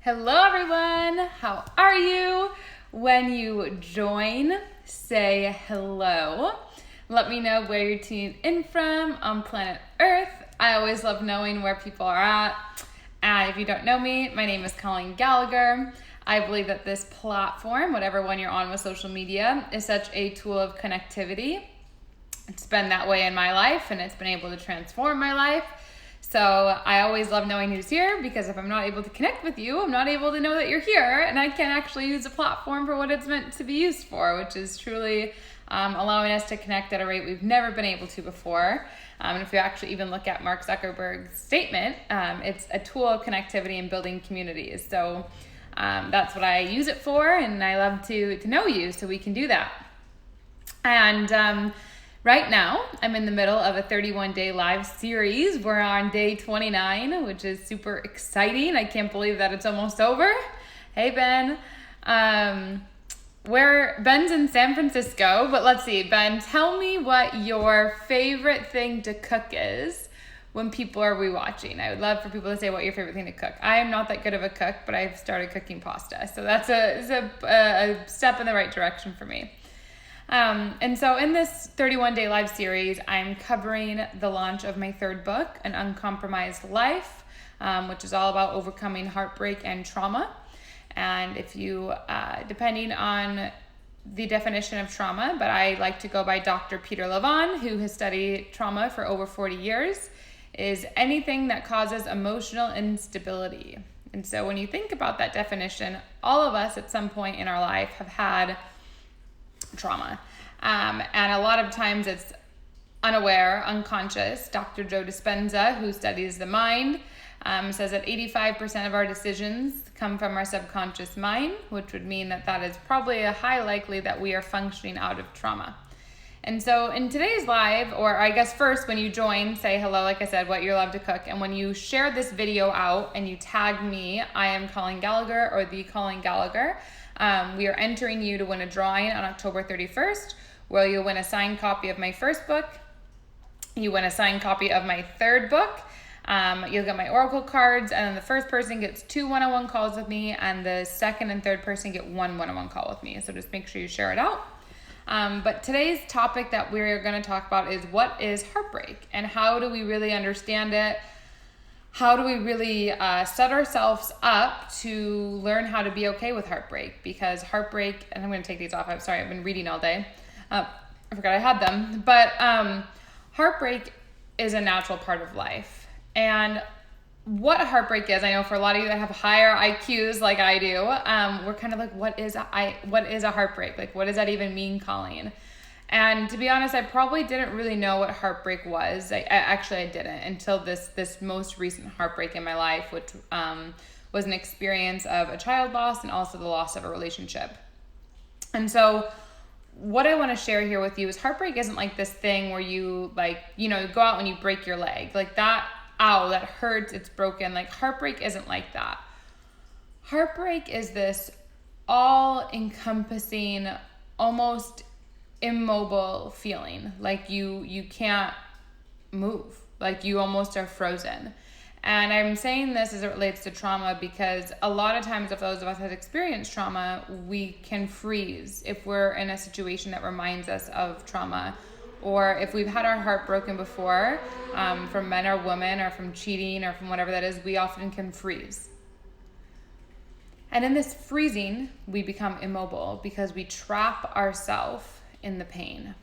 Hello everyone, how are you? When you join, say hello. Let me know where you're tuned in from on planet Earth. I always love knowing where people are at. And if you don't know me, my name is Colleen Gallagher. I believe that this platform, whatever one you're on with social media, is such a tool of connectivity. It's been that way in my life and it's been able to transform my life. So I always love knowing who's here, because if I'm not able to connect with you, I'm not able to know that you're here, and I can actually use a platform for what it's meant to be used for, which is truly allowing us to connect at a rate we've never been able to before. And if you actually even look at Mark Zuckerberg's statement, it's a tool of connectivity and building communities. So that's what I use it for, and I love to know you so we can do that. And right now, I'm in the middle of a 31-day live series. We're on day 29, which is super exciting. I can't believe that it's almost over. Hey, Ben. Ben's in San Francisco, but let's see. Ben, tell me what your favorite thing to cook is when people are rewatching. I would love for people to say what your favorite thing to cook. I am not that good of a cook, but I've started cooking pasta, so that's a step in the right direction for me. And so in this 31-day live series, I'm covering the launch of my third book, An Uncompromised Life, which is all about overcoming heartbreak and trauma. And if you, depending on the definition of trauma, but I like to go by Dr. Peter Levon, who has studied trauma for over 40 years, is anything that causes emotional instability. And so when you think about that definition, all of us at some point in our life have had trauma. And a lot of times it's unaware, unconscious. Dr. Joe Dispenza, who studies the mind, says that 85% of our decisions come from our subconscious mind, which would mean that is probably a high likely that we are functioning out of trauma. And so in today's live, or I guess first when you join, say hello, like I said, what you love to cook. And when you share this video out and you tag me, I am Colleen Gallagher or the Colleen Gallagher, we are entering you to win a drawing on October 31st, where you'll win a signed copy of my first book. You win a signed copy of my third book. You'll get my oracle cards, and then the first person gets 2 one-on-one calls with me, and the second and third person get 1 one-on-one call with me. So just make sure you share it out. But today's topic that we're going to talk about is what is heartbreak, and how do we really understand it? How do we really set ourselves up to learn how to be okay with heartbreak? Because heartbreak, and I'm going to take these off. I'm sorry, I've been reading all day. I forgot I had them. But heartbreak is a natural part of life. And what heartbreak is, I know for a lot of you that have higher IQs like I do, we're kind of like, what is a heartbreak? Like, what does that even mean, Colleen? And to be honest, I probably didn't really know what heartbreak was. I didn't until this most recent heartbreak in my life, which was an experience of a child loss and also the loss of a relationship. And so what I want to share here with you is heartbreak isn't like this thing where you go out and you break your leg. Like that, ow, that hurts, it's broken. Like heartbreak isn't like that. Heartbreak is this all-encompassing, almost immobile feeling, like you can't move, like you almost are frozen. And I'm saying this as it relates to trauma because a lot of times if those of us that experience trauma, we can freeze if we're in a situation that reminds us of trauma, or if we've had our heart broken before, from men or women, or from cheating, or from whatever that is, we often can freeze. And in this freezing, we become immobile because we trap ourselves in the pain.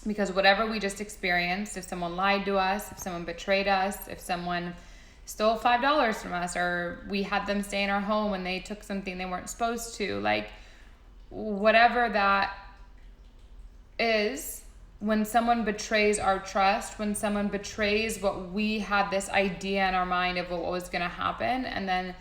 Because whatever we just experienced, if someone lied to us, if someone betrayed us, if someone stole $5 from us, or we had them stay in our home and they took something they weren't supposed to, like whatever that is, when someone betrays our trust, when someone betrays what we had this idea in our mind of what was going to happen, and then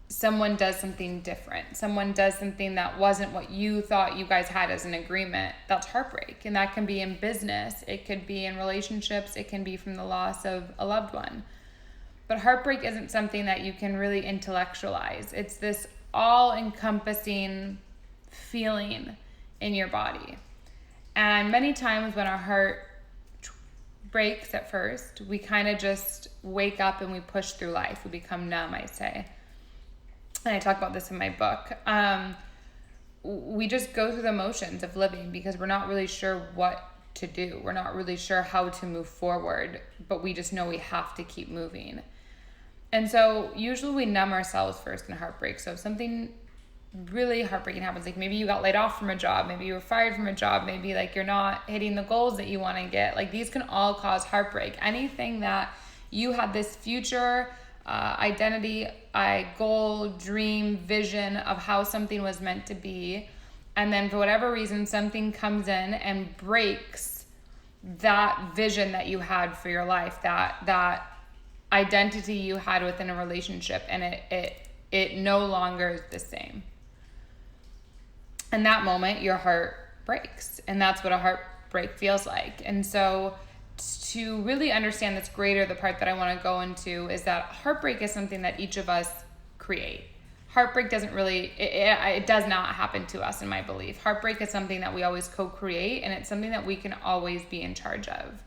someone does something different. Someone does something that wasn't what you thought you guys had as an agreement. That's heartbreak. And that can be in business. It could be in relationships. It can be from the loss of a loved one. But heartbreak isn't something that you can really intellectualize. It's this all-encompassing feeling in your body. And many times when our heart breaks at first, we kind of just wake up and we push through life. We become numb, I say. and I talk about this in my book, we just go through the motions of living because we're not really sure what to do. We're not really sure how to move forward, but we just know we have to keep moving. And so usually we numb ourselves first in heartbreak. So if something really heartbreaking happens, like maybe you got laid off from a job, maybe you were fired from a job, maybe like you're not hitting the goals that you want to get, like these can all cause heartbreak. Anything that you had this future identity, goal, dream, vision of how something was meant to be, and then for whatever reason something comes in and breaks that vision that you had for your life, that identity you had within a relationship, and it no longer is the same. In that moment, your heart breaks, and that's what a heartbreak feels like. And so to really understand this greater, the part that I want to go into is that heartbreak is something that each of us create. Heartbreak doesn't really, it does not happen to us, in my belief. Heartbreak is something that we always co-create, and it's something that we can always be in charge of.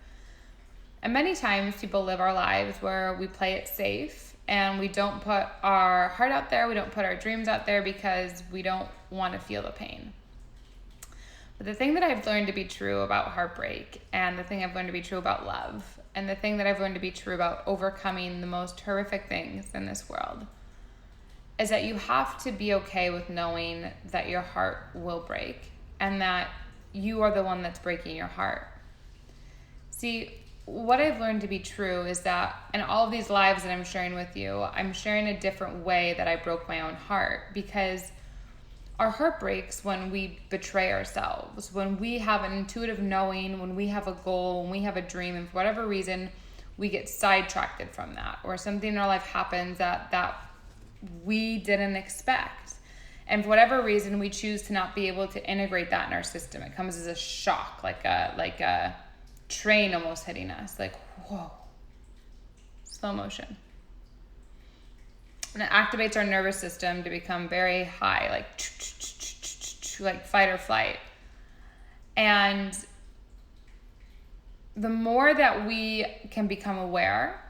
And many times people live our lives where we play it safe and we don't put our heart out there, we don't put our dreams out there because we don't want to feel the pain. But the thing that I've learned to be true about heartbreak, and the thing I've learned to be true about love, and the thing that I've learned to be true about overcoming the most horrific things in this world, is that you have to be okay with knowing that your heart will break and that you are the one that's breaking your heart. See, what I've learned to be true is that in all of these lives that I'm sharing with you, I'm sharing a different way that I broke my own heart, because our heart breaks when we betray ourselves, when we have an intuitive knowing, when we have a goal, when we have a dream, and for whatever reason, we get sidetracked from that, or something in our life happens that we didn't expect. And for whatever reason, we choose to not be able to integrate that in our system. It comes as a shock, like a train almost hitting us, like, whoa, slow motion. And it activates our nervous system to become very high, like fight or flight. And the more that we can become aware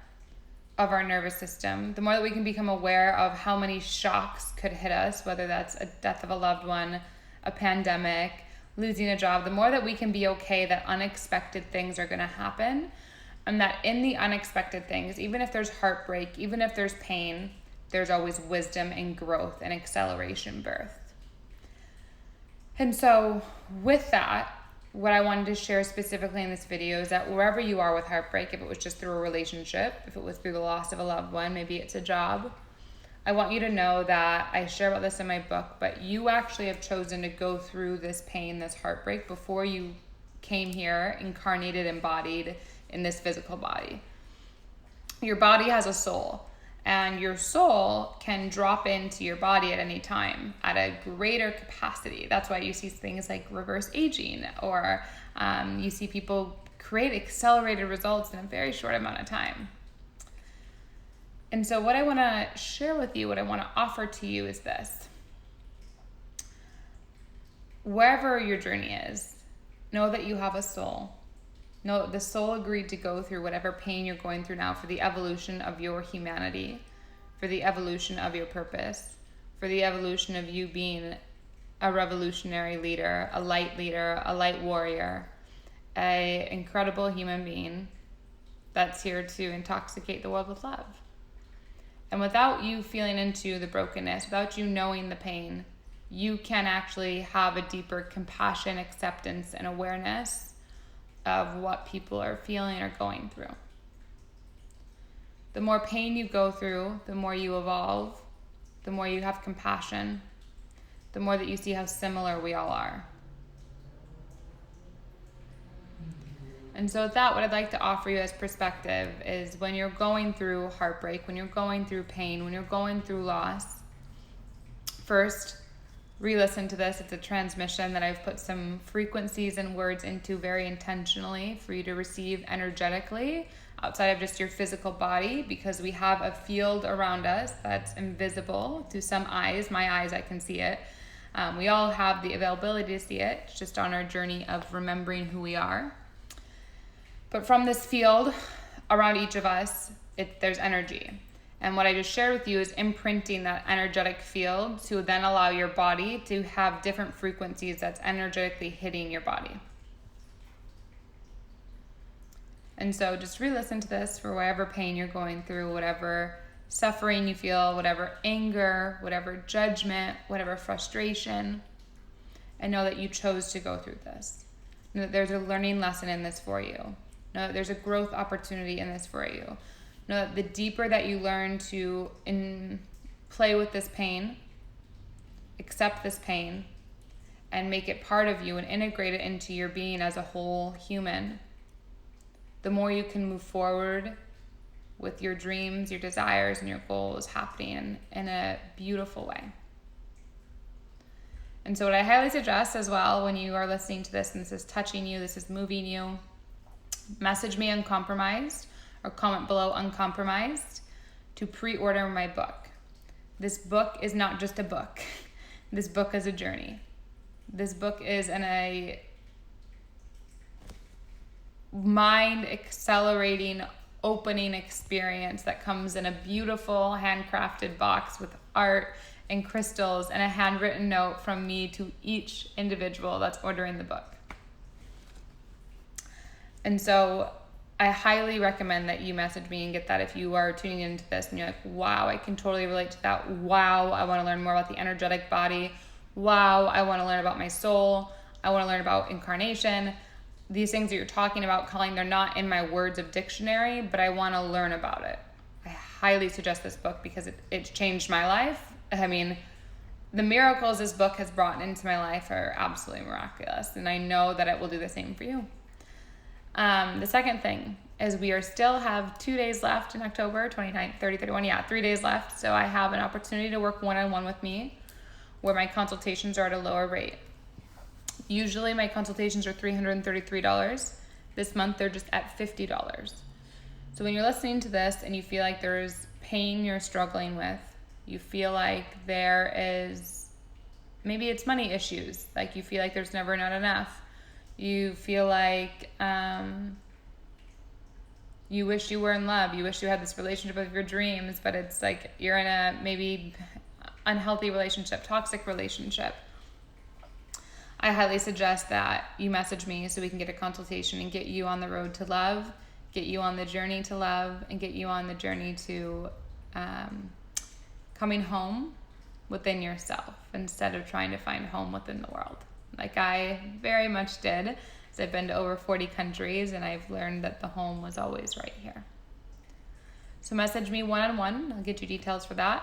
of our nervous system, the more that we can become aware of how many shocks could hit us, whether that's a death of a loved one, a pandemic, losing a job, the more that we can be okay that unexpected things are going to happen, and that in the unexpected things, even if there's heartbreak, even if there's pain, there's always wisdom and growth and acceleration birthed. And so with that, what I wanted to share specifically in this video is that wherever you are with heartbreak, if it was just through a relationship, if it was through the loss of a loved one, maybe it's a job, I want you to know that I share about this in my book, but you actually have chosen to go through this pain, this heartbreak, before you came here, incarnated, embodied in this physical body. Your body has a soul, and your soul can drop into your body at any time at a greater capacity. That's why you see things like reverse aging, or you see people create accelerated results in a very short amount of time. And so what I want to share with you, what I want to offer to you is this. Wherever your journey is, know that you have a soul. Know that the soul agreed to go through whatever pain you're going through now for the evolution of your humanity, for the evolution of your purpose, for the evolution of you being a revolutionary leader, a light warrior, an incredible human being that's here to intoxicate the world with love. And without you feeling into the brokenness, without you knowing the pain, you can actually have a deeper compassion, acceptance, and awareness of what people are feeling or going through. The more pain you go through, the more you evolve, the more you have compassion, the more that you see how similar we all are. And so with that, what I'd like to offer you as perspective is when you're going through heartbreak, when you're going through pain, when you're going through loss, first, re-listen to this. It's a transmission that I've put some frequencies and words into very intentionally for you to receive energetically outside of just your physical body, because we have a field around us that's invisible to some eyes. My eyes, I can see it. We all have the availability to see it. It's just on our journey of remembering who we are. But from this field around each of us, there's energy. And what I just shared with you is imprinting that energetic field to then allow your body to have different frequencies that's energetically hitting your body. And so just re-listen to this for whatever pain you're going through, whatever suffering you feel, whatever anger, whatever judgment, whatever frustration, and know that you chose to go through this. Know that there's a learning lesson in this for you. Know that there's a growth opportunity in this for you. Know that the deeper that you learn to play with this pain, accept this pain, and make it part of you and integrate it into your being as a whole human, the more you can move forward with your dreams, your desires, and your goals happening in a beautiful way. And so what I highly suggest as well when you are listening to this and this is touching you, this is moving you, message me Uncompromised or comment below Uncompromised to pre-order my book. This book is not just a book. This book is a journey. This book is a mind accelerating opening experience that comes in a beautiful handcrafted box with art and crystals and a handwritten note from me to each individual that's ordering the book. And so I highly recommend that you message me and get that if you are tuning into this and you're like, wow, I can totally relate to that. Wow, I want to learn more about the energetic body. Wow, I want to learn about my soul. I want to learn about incarnation. These things that you're talking about, Colleen, they're not in my words of dictionary, but I want to learn about it. I highly suggest this book because it's changed my life. I mean, the miracles this book has brought into my life are absolutely miraculous, and I know that it will do the same for you. The second thing is we still have 2 days left in October, 29th, 30, 31, 3 days left. So I have an opportunity to work one-on-one with me where my consultations are at a lower rate. Usually my consultations are $333. This month they're just at $50. So when you're listening to this and you feel like there's pain you're struggling with, you feel like there is, maybe it's money issues, like you feel like there's never not enough. You feel like you wish you were in love. You wish you had this relationship of your dreams, but it's like you're in a maybe unhealthy relationship, toxic relationship. I highly suggest that you message me so we can get a consultation and get you on the road to love, get you on the journey to love, and get you on the journey to coming home within yourself instead of trying to find home within the world. Like I very much did, as I've been to over 40 countries and I've learned that the home was always right here. So message me one-on-one. I'll get you details for that.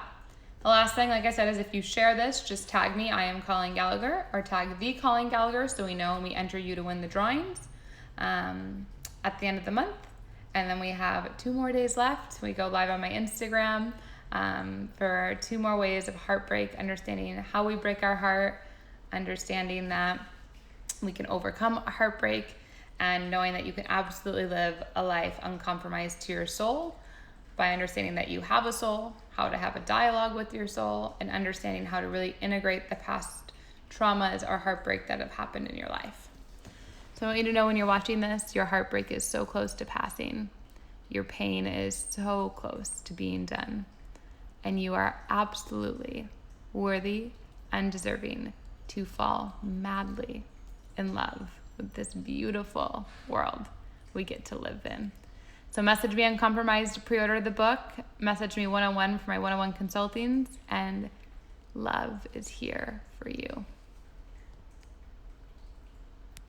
The last thing, like I said, is if you share this, just tag me, I am Colleen Gallagher, or tag the Colleen Gallagher so we know when we enter you to win the drawings at the end of the month. And then we have 2 more days left. We go live on my Instagram for 2 more ways of heartbreak, understanding how we break our heart, understanding that we can overcome heartbreak, and knowing that you can absolutely live a life uncompromised to your soul by understanding that you have a soul, how to have a dialogue with your soul, and understanding how to really integrate the past traumas or heartbreak that have happened in your life. So I want you to know when you're watching this, your heartbreak is so close to passing. Your pain is so close to being done. And you are absolutely worthy and deserving to fall madly in love with this beautiful world we get to live in. So message me Uncompromised to pre-order the book, message me one-on-one for my one-on-one consultings, and love is here for you.